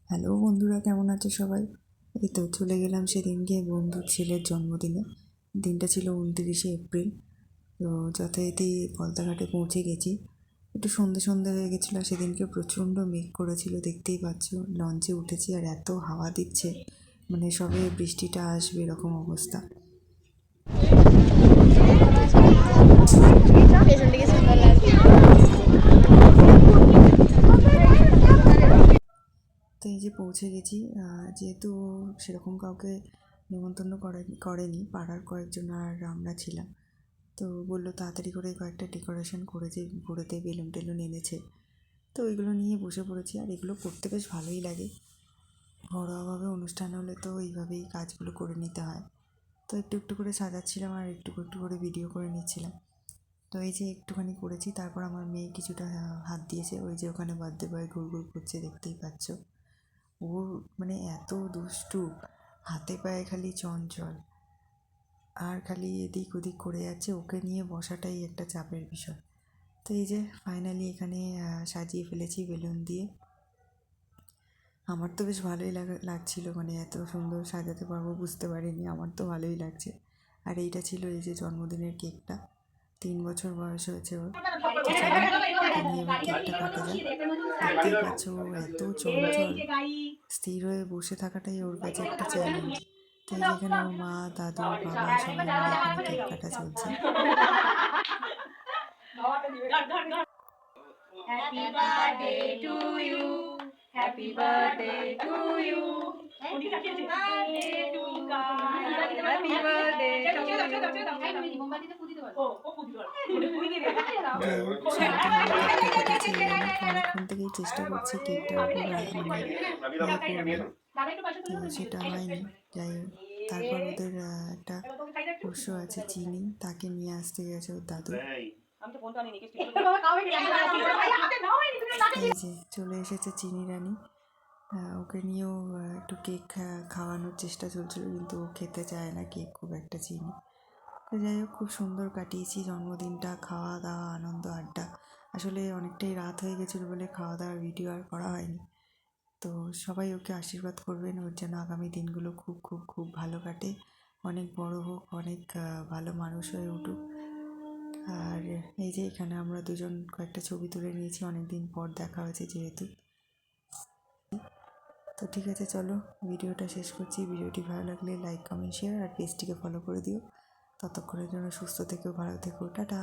Hello বন্ধুরা, কেমন আছো সবাই? এই তো চলে গেলাম সেদিনকে বন্ধুর ছেলের জন্মদিনে। দিনটা ছিল 29শে এপ্রিল। তো যথারীতি পলতাঘাটে পৌঁছে গেছি। একটু সন্ধে সন্ধে হয়ে গেছিলো, আর সেদিনকে প্রচণ্ড মেঘ করেছিল, দেখতেই পাচ্ছ। লঞ্চে উঠেছি আর এত হাওয়া দিচ্ছে, মানে সবে বৃষ্টিটা আসবে এরকম অবস্থা। পেছন দিকে সুন্দর লাগছে। তো এই যে পৌঁছে গেছি। যেহেতু সেরকম কাউকে নিমন্ত্রণ করেনি, পাড়ার কয়েকজন আর আমরা ছিলাম। তো বললো তাড়াতাড়ি করে কয়েকটা ডেকোরেশন করেছে, ঘুরেতে বেলুন টেলুন এনেছে। তো ওইগুলো নিয়ে বসে পড়েছি, আর এগুলো করতে বেশ ভালোই লাগে। ঘরোয়াভাবে অনুষ্ঠান হলে তো এইভাবেই কাজগুলো করে নিতে হয়। তো একটু একটু করে সাজাচ্ছিলাম আর একটু একটু করে ভিডিও করে নিচ্ছিলাম। তো এই যে একটুখানি করেছি, তারপর আমার মেয়ে কিছুটা হাত দিয়েছে। ওই যে ওখানে বার্থডে বয় ঘুর ঘুর করছে, দেখতেই পাচ্ছ। ওর মানে এত দুষ্টু, হাতে পায়ে খালি চঞ্চল, আর খালি এদিক ওদিক করে যাচ্ছে। ওকে নিয়ে বসাটাই একটা চাপের বিষয়। তো এই যে ফাইনালি এখানে সাজিয়ে ফেলেছি বেলুন দিয়ে। আমার তো বেশ ভালোই লাগছিল, মানে এত সুন্দর সাজাতে পারবো বুঝতে পারিনি, আমার তো ভালোই লাগছে। আর এইটা ছিল এই যে জন্মদিনের কেকটা। 3 বছর বয়স হয়েছে ওর। তো চলো, ওকে নিয়ে এবার কেকটা কাটা যাক। দেখতেই পাচ্ছ ও এত চঞ্চল, স্থির হয়ে বসে থাকাটাই ওর কাছে একটা চ্যালেঞ্জ। তো এই যে এখানে ওর মা, দাদু, বাবা সবাই মিলে এখানে কেক কাটা চলছে। Happy birthday to you. Happy birthday to you. Happy birthday to you. Happy birthday to you. যাই হোক, শান্তিভাবে কেকটা কেটেছে। এই অনেক অনেকক্ষণ থেকেই চেষ্টা করছি কেকটার উপর মানে করবে, তো সেটা হয়নি। যাই হোক, তারপর ওদের একটা পোষ্য আছে চিনি, তাকে নিয়ে আসতে গেছে ওর দাদু। এই যে চলে এসেছে চিনি রানী। ওকে নিয়েও একটু কেক খাওয়ানোর চেষ্টা চলছিল, কিন্তু ও খেতে চায় না কেক খুব একটা, চিনি। তো যাই হোক, খুব সুন্দর কাটিয়েছি জন্মদিনটা, খাওয়া দাওয়া আনন্দ আড্ডা। আসলে অনেকটাই রাত হয়ে গেছিলো বলে খাওয়া দাওয়ার ভিডিও আর করা হয়নি। তো সবাই ওকে আশীর্বাদ করবেন, ওর যেন আগামী দিনগুলো খুব খুব খুব ভালো কাটে, অনেক বড় হোক, অনেক ভালো মানুষ হয়ে উঠুক। আর এই যে এখানে আমরা দুজন কয়েকটা ছবি তুলে নিয়েছি, অনেক দিন পর দেখা হয়েছে যেহেতু। তো ঠিক আছে, চলো ভিডিওটা শেষ করছি। ভিডিওটি ভালো লাগলে লাইক, কমেন্ট, শেয়ার আর পেজটিকে ফলো করে দিও। ততক্ষণের জন্য সুস্থ থেকো, ভালো থেকো, টাটা।